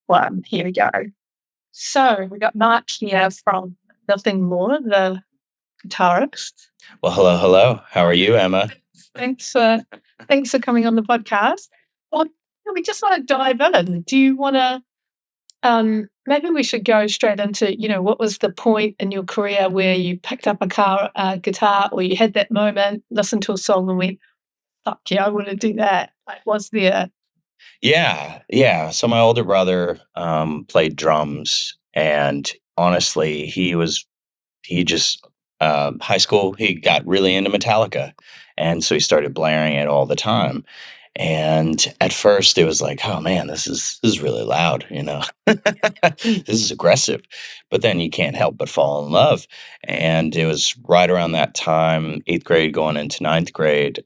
one. Here we go. So we got Mark here from Nothing More, the guitarist. Well, hello, hello. How are you, Emma? Thanks for coming on the podcast. Well, we just want to dive in. Do you want to? Maybe we should go straight into, what was the point in your career where you picked up a guitar, or you had that moment, listened to a song, and went, "Fuck yeah, I want to do that." Like, was there? Yeah. So my older brother played drums, and honestly, he just high school he got really into Metallica, and so he started blaring it all the time. And at first, it was like, oh man, this is really loud, this is aggressive. But then you can't help but fall in love. And it was right around that time, eighth grade going into ninth grade.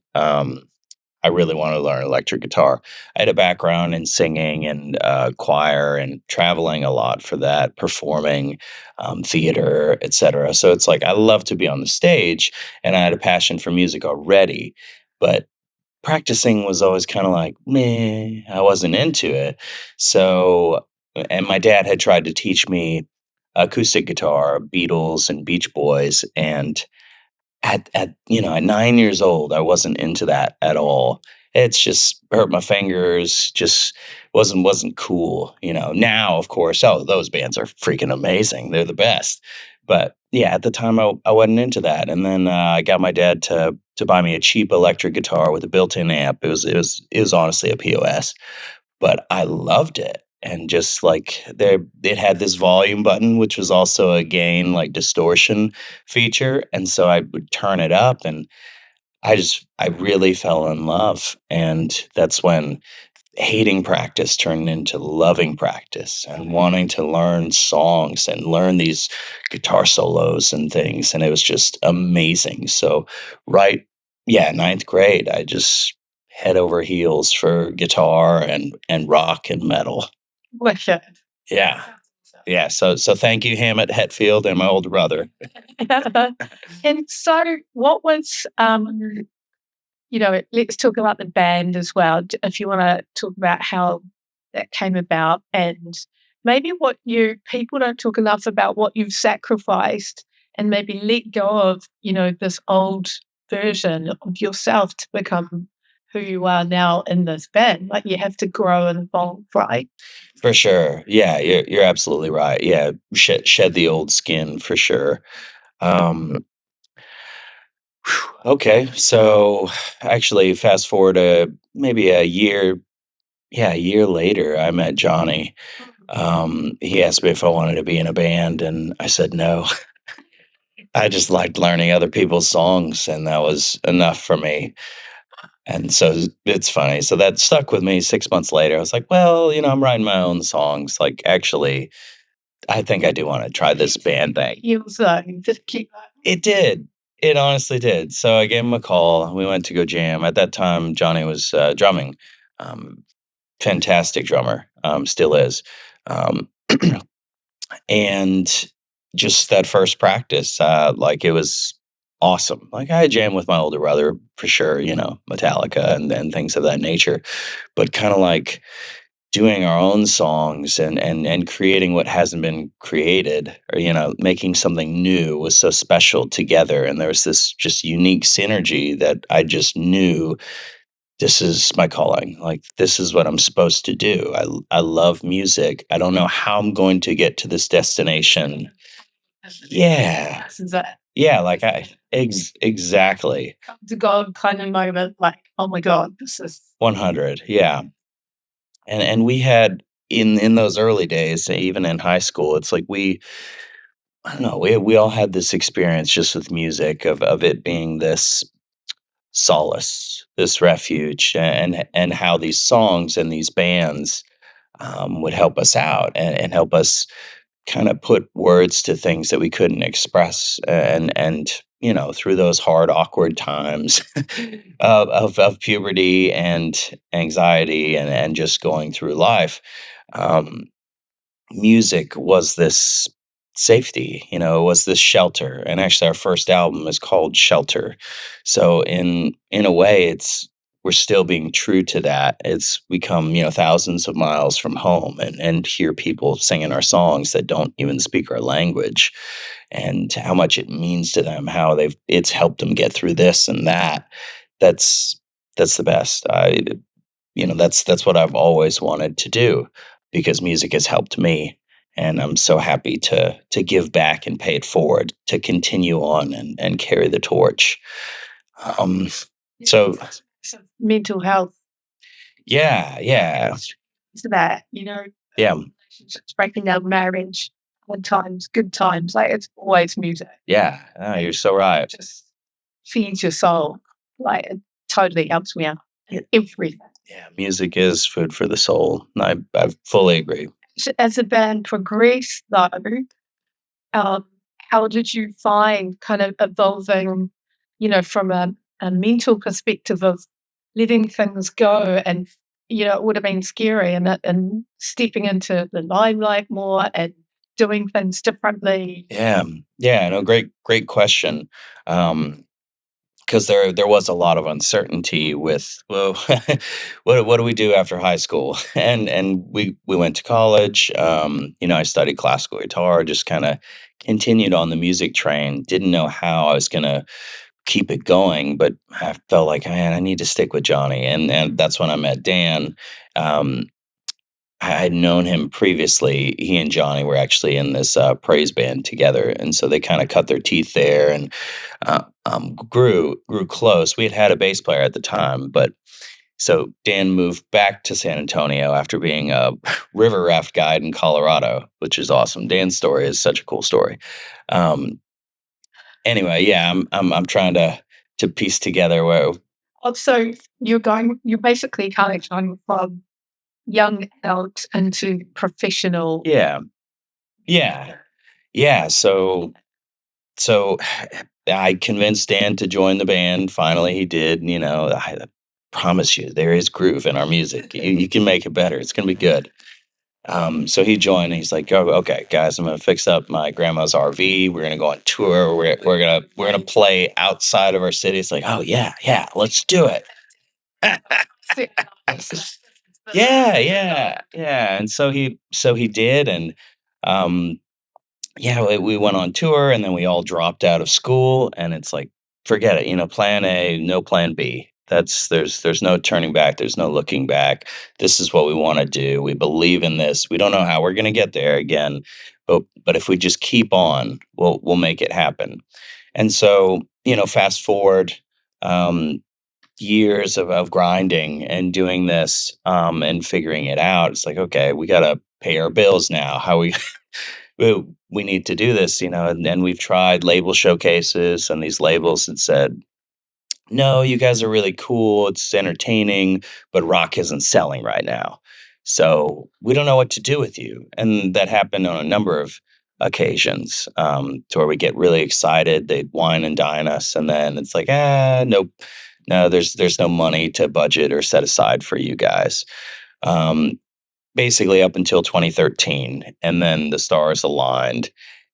I really wanted to learn electric guitar. I had a background in singing and choir and traveling a lot for that, performing, theater, etc. So it's like I love to be on the stage, and I had a passion for music already, but practicing was always kind of like meh. I wasn't into it. So, and my dad had tried to teach me acoustic guitar, Beatles and Beach Boys, and at 9 years old, I wasn't into that at all. It's just hurt my fingers. Just wasn't cool. Now, of course, oh, those bands are freaking amazing. They're the best. But yeah, at the time, I wasn't into that. And then I got my dad to buy me a cheap electric guitar with a built-in amp. It was honestly a POS, but I loved it. And just like there, it had this volume button, which was also a gain, like distortion feature. And so I would turn it up, and I really fell in love. And that's when hating practice turned into loving practice and wanting to learn songs and learn these guitar solos and things. And it was just amazing. So, right, yeah, ninth grade, I just head over heels for guitar and rock and metal. Wicked. Yeah. Yeah. So thank you, Hammett Hetfield, and my older brother. And so, what was, let's talk about the band as well, if you want to talk about how that came about, and maybe what people don't talk enough about what you've sacrificed and maybe let go of, this old version of yourself to become who you are now in this band. Like, you have to grow and evolve, right? For sure. Yeah, you're absolutely right. Yeah, shed the old skin for sure. Um, okay, so actually, fast forward maybe a year. Yeah, a year later, I met Johnny. He asked me if I wanted to be in a band, and I said no. I just liked learning other people's songs, and that was enough for me. And so it's funny. So that stuck with me 6 months later. I was like, well, I'm writing my own songs. Like, actually, I think I do want to try this band thing. You was just keep. It did. It honestly did. So I gave him a call. We went to go jam. At that time, Johnny was drumming. Um, Fantastic drummer. Still is. Um, and just that first practice, like it was awesome. Like I jammed with my older brother for sure, Metallica and things of that nature. But kind of like doing our own songs and creating what hasn't been created, or making something new was so special together. And there was this just unique synergy that I just knew this is my calling. Like, this is what I'm supposed to do. I love music. I don't know how I'm going to get to this destination. Yeah. Yeah, like exactly. The God kind of moment, like, oh my God, this is 100. Yeah. And we had in those early days, even in high school, it's like I don't know, we all had this experience just with music of it being this solace, this refuge, and how these songs and these bands would help us out and help us kind of put words to things that we couldn't express, and through those hard, awkward times of puberty and anxiety and just going through life. um, Music was this safety, it was this shelter. And actually, our first album is called Shelter. So in a way, it's we're still being true to that. It's become, thousands of miles from home and hear people singing our songs that don't even speak our language and how much it means to them, how it's helped them get through this and that. That's that's the best. That's what I've always wanted to do because music has helped me. And I'm so happy to give back and pay it forward to continue on and carry the torch. Um, so Mental health yeah, yeah, to that, yeah, relationships breaking down, marriage, hard times, good times. Like it's always music. yeah. No, you're so right. Just feeds your soul. Like it totally helps me out in everything. Yeah, music is food for the soul. I fully agree. So as the band progressed, though, um, how did you find kind of evolving, from a mental perspective of letting things go and, it would have been scary and stepping into the limelight more and doing things differently. Yeah, yeah. No, great question. Um, because there was a lot of uncertainty with, well, what do we do after high school? And we went to college. I studied classical guitar, just kind of continued on the music train. Didn't know how I was gonna keep it going, but I felt like, man, I need to stick with Johnny, and that's when I met Dan. Um, I had known him previously. He and Johnny were actually in this praise band together, and so they kind of cut their teeth there and grew close. We had a bass player at the time, but so Dan moved back to San Antonio after being a river raft guide in Colorado, which is awesome. Dan's story is such a cool story. Um, anyway, yeah, I'm trying to piece together where. Also, you're basically kind of going from young adult into professional. Yeah, yeah, yeah. So I convinced Dan to join the band. Finally, he did. I promise you, there is groove in our music. You can make it better. It's gonna be good. So he joined. And he's like, "Oh, okay, guys, I'm gonna fix up my grandma's RV. We're gonna go on tour. We're gonna play outside of our city." It's like, "Oh yeah, yeah, let's do it." Yeah, yeah, yeah. And so he did, and um, yeah, we went on tour, and then we all dropped out of school, and it's like, forget it, plan A, no plan B. There's no turning back, there's no looking back. This is what we wanna do. We believe in this. We don't know how we're gonna get there again, but if we just keep on, we'll make it happen. And so, fast forward, um, years of grinding and doing this, and figuring it out. It's like, okay, we gotta pay our bills now. How we need to do this, and we've tried label showcases and these labels that said, no, you guys are really cool, it's entertaining, but rock isn't selling right now, so we don't know what to do with you. And that happened on a number of occasions, to where we get really excited, they'd wine and dine us, and then it's like, nope, no, there's no money to budget or set aside for you guys. um, Basically up until 2013, and then the stars aligned.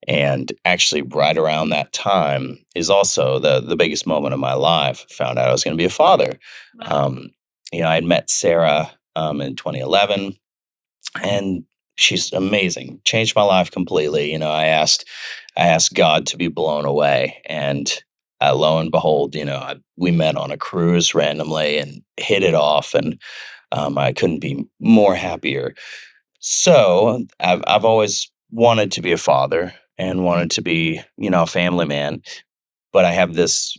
And actually, right around that time is also the biggest moment of my life. I found out I was going to be a father. Um, I had met Sarah, in 2011, and she's amazing. Changed my life completely. I asked God to be blown away, and lo and behold, we met on a cruise randomly and hit it off, and I couldn't be more happier. So I've always wanted to be a father and wanted to be, a family man, but I have this,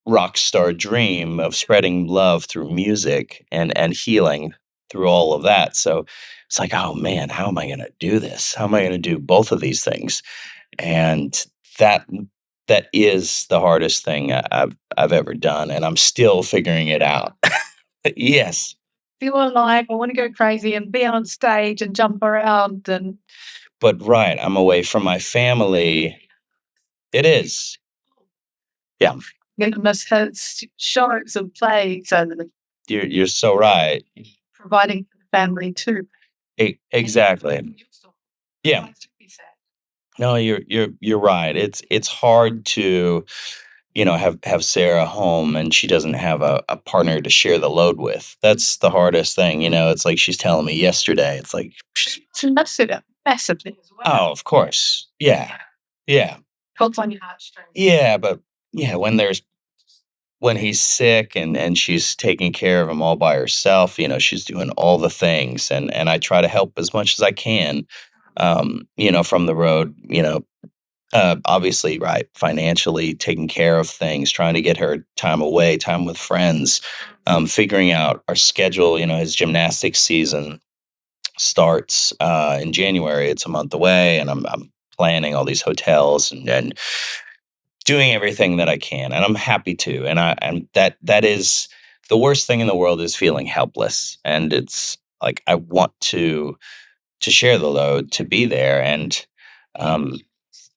rock star dream of spreading love through music and healing through all of that. So it's like, oh man, how am I going to do this? How am I going to do both of these things? And that that is the hardest thing I've ever done, and I'm still figuring it out. Yes, Feel alive. I want to go crazy and be on stage and jump around and but right, I'm away from my family. It is. Yeah, miss his shows and plays and you're so right. providing for the family too. Exactly. Yeah. No, you're right. It's hard to, have Sarah home and she doesn't have a partner to share the load with. That's the hardest thing. It's like she's telling me yesterday. It's like, So massively as well. oh, of course. Yeah. Yeah. Pulls on your heartstrings. Yeah. But yeah, when he's sick and she's taking care of him all by herself, she's doing all the things and I try to help as much as I can, from the road, obviously, right, financially taking care of things, trying to get her time away, time with friends, figuring out our schedule. His gymnastics season starts in January. It's a month away, and I'm planning all these hotels and doing everything that I can, and I'm happy to. And that is the worst thing in the world is feeling helpless, and it's like I want to share the load, to be there, and um,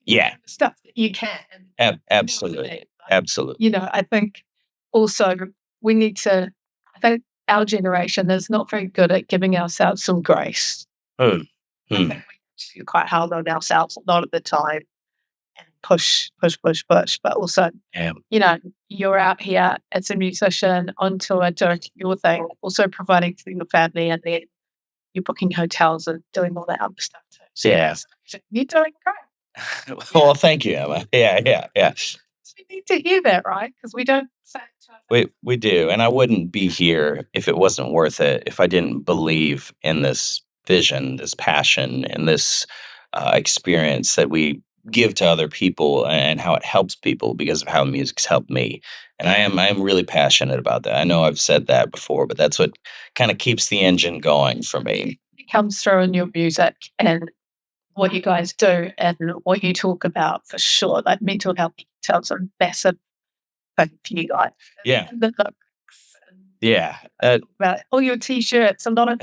yeah, Stuff that you can. absolutely, absolutely. I think also we need to, I think our generation is not very good at giving ourselves some grace. Hmm. I think we quite hard on ourselves a lot of the time and push, push, push, push. But also, Yeah. You're out here as a musician on tour doing your thing, also providing for your family, and then you're booking hotels and doing all that other stuff too. So you're doing great. Well, thank you, Emma. Yeah. We need to hear that, right? Because we don't say it to ourselves. We do, and I wouldn't be here if it wasn't worth it. If I didn't believe in this vision, this passion, and this experience that we give to other people, and how it helps people because of how music's helped me. And I am really passionate about that. I know I've said that before, but that's what kind of keeps the engine going for me. It comes through in your music and what you guys do and what you talk about for sure. Like mental health details are a massive thing for you guys. Yeah. And the looks and Yeah. about all your t-shirts, a lot of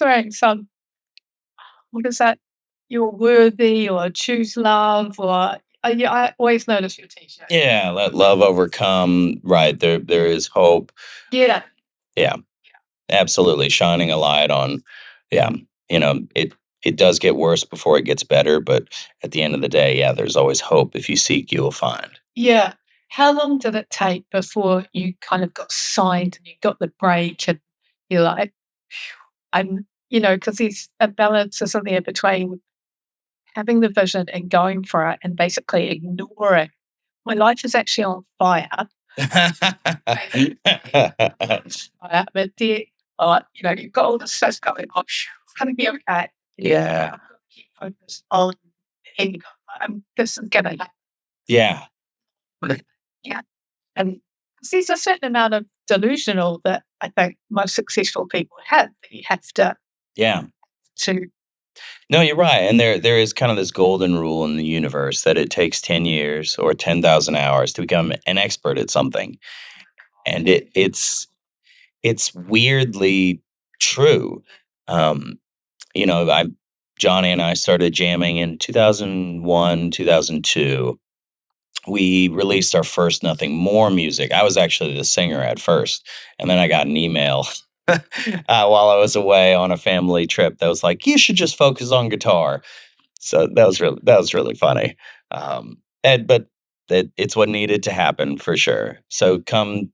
wearing some, what is that? You're worthy or choose love or yeah, I always notice your t-shirt. Yeah, let love overcome. Right. There is hope. Yeah. Yeah. Absolutely. Shining a light on, yeah, it does get worse before it gets better, but at the end of the day, yeah, there's always hope. If you seek, you will find. Yeah. How long did it take before you kind of got signed and you got the break and you're like, I'm, because there's a balance, isn't there, between having the vision and going for it and basically ignoring my life is actually on fire. But you've got all this stuff going on. It's going to be okay. Yeah. I've got to keep focused on the end goal. This is going to happen. Yeah. Yeah. And there's a certain amount of delusional that I think most successful people have that you have Yeah. to No, you're right. And there is kind of this golden rule in the universe that it takes 10 years or 10,000 hours to become an expert at something. And it's weirdly true. Um, I Johnny and I started jamming in 2001, 2002. We released our first Nothing More music. I was actually the singer at first, and then I got an email while I was away on a family trip that was like, "You should just focus on guitar." So that was really funny. But it's what needed to happen for sure. So come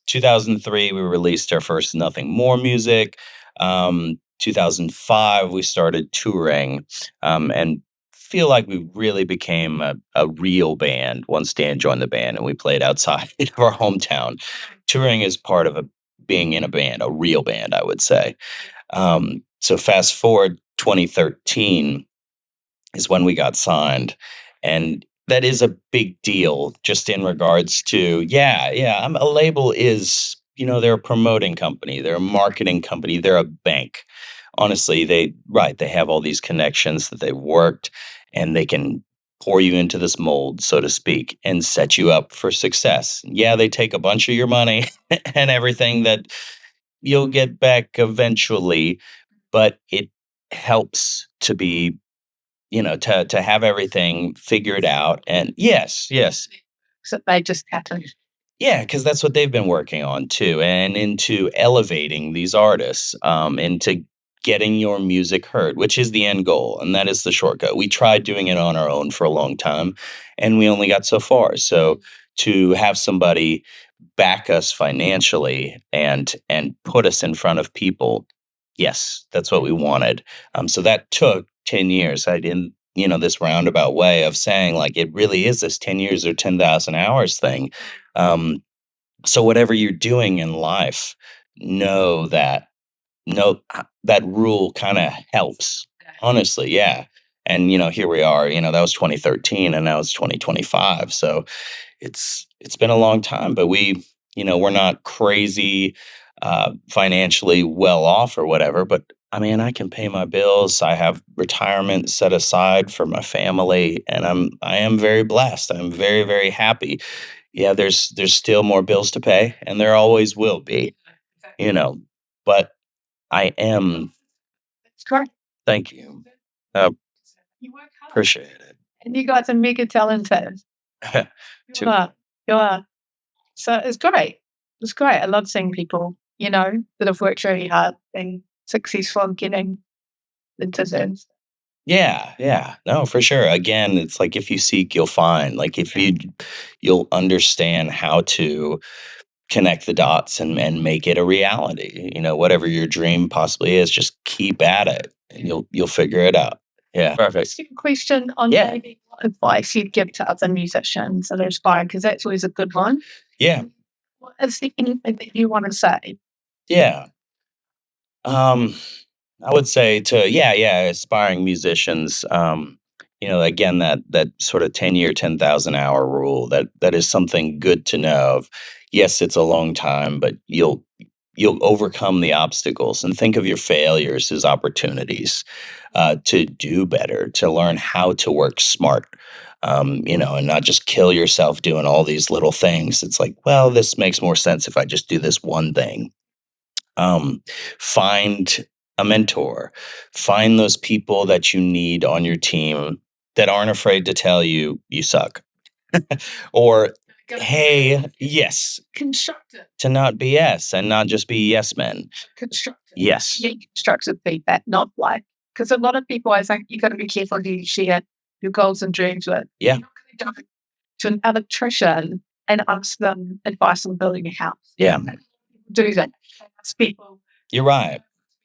2003, we released our first Nothing More music. 2005, we started touring, and feel like we really became a real band once Dan joined the band and we played outside of our hometown. Touring is part of being in a band, a real band, I would say. So fast forward 2013 is when we got signed. And that is a big deal just in regards to, yeah, a label is, they're a promoting company, they're a marketing company, they're a bank. Honestly, they have all these connections that they've worked and they can pour you into this mold, so to speak, and set you up for success. Yeah, they take a bunch of your money and everything that you'll get back eventually, but it helps to be to have everything figured out. And yes. So they just have to. Yeah, because that's what they've been working on too, and into elevating these artists, into getting your music heard, which is the end goal, and that is the shortcut. We tried doing it on our own for a long time, and we only got so far. So to have somebody back us financially and put us in front of people, yes, that's what we wanted. So that took 10 years. I didn't, this roundabout way of saying like it really is this 10 years or 10,000 hours thing. Um, so whatever you're doing in life, know that that rule kind of helps. Honestly, yeah. And here we are. That was 2013, and now it's 2025. So it's been a long time, but we're not crazy financially well off or whatever. But I mean, I can pay my bills. I have retirement set aside for my family, and I am very blessed. I'm very, very happy. Yeah, there's still more bills to pay, and there always will be, you know. But I am. It's great. Thank you. Uh, You work hard. Appreciate it. And you guys are mega talented. You To are. You are. So it's great. It's great. I love seeing people, that have worked really hard and successful in getting into things. Yeah, yeah. No, for sure. Again, it's like if you seek, you'll find. Like if you'll understand how to connect the dots and make it a reality. Whatever your dream possibly is, just keep at it and you'll figure it out. Yeah. Perfect. Just a question on Yeah. maybe what advice you'd give to other musicians that are aspiring, because that's always a good one. Yeah. What is there anything that you want to say? Yeah. I would say to yeah, aspiring musicians, again that sort of 10-year, 10,000 hour rule, that is something good to know of. Yes, it's a long time, but you'll overcome the obstacles and think of your failures as opportunities to do better, to learn how to work smart. And not just kill yourself doing all these little things. It's like, well, this makes more sense if I just do this one thing. um, Find a mentor, find those people that you need on your team that aren't afraid to tell you you suck or hey, yes, Constructive. to not BS and not just be yes men. Constructive. Yes. Yeah, constructive feedback, not like, because a lot of people, I think you got to be careful who you share your goals and dreams with. Yeah. You're not going to go to an electrician and ask them advice on building a house. Yeah. Do that. Ask people, You're right.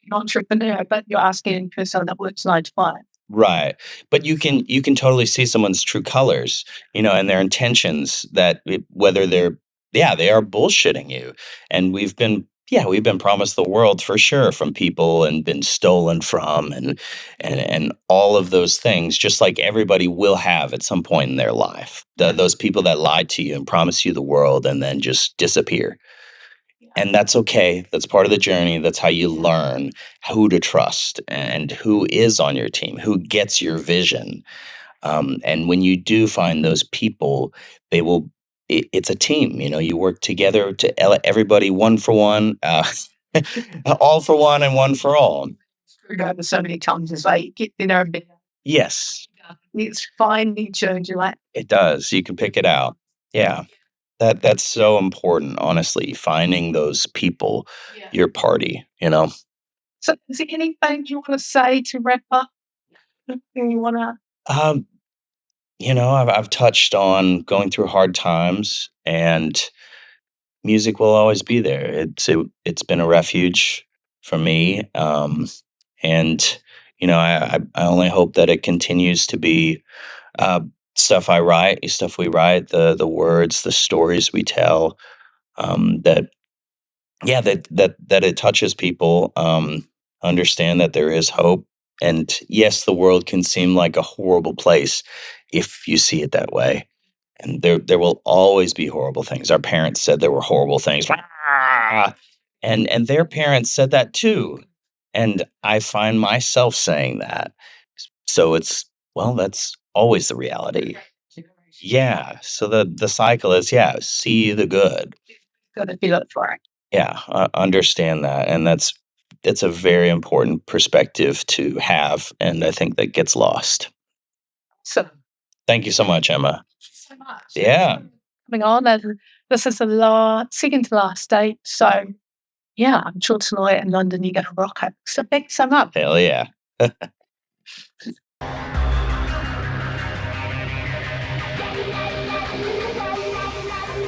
an entrepreneur, but you're asking a person that works 9 to 5. Right. But you can totally see someone's true colors, and their intentions whether they are bullshitting you. And we've been promised the world for sure from people and been stolen from and all of those things, just like everybody will have at some point in their life. Those people that lied to you and promise you the world and then just disappear. And that's okay. That's part of the journey. That's how you learn who to trust and who is on your team, who gets your vision. And when you do find those people, they will. It's a team. You work together to everybody one for one, all for one, and one for all. Screwed over so many times. It's like, get there, Yes, it's fine, need change. You're like, it does. You can pick it out. Yeah, that's so important. Honestly, finding those people, your party. so is there anything you want to say to wrap up? Anything you want to? Um, I've touched on going through hard times, and music will always be there. It's been a refuge for me, and I only hope that it continues to be uh, stuff we write, the words, the stories we tell, that yeah, that it touches people. Understand that there is hope, and yes, the world can seem like a horrible place if you see it that way. And there will always be horrible things. Our parents said there were horrible things, and their parents said that too. And I find myself saying that. So that's always the reality. Yeah. So the cycle is, yeah, see the good. Got to feel it for it. Yeah, understand that, and that's a very important perspective to have, and I think that gets lost. So, Thank you so much, Emma. so much. Yeah. Coming on, and this is the second to last date. So Yeah, I'm sure tonight in London you're gonna rock it. So thanks so much. Hell yeah.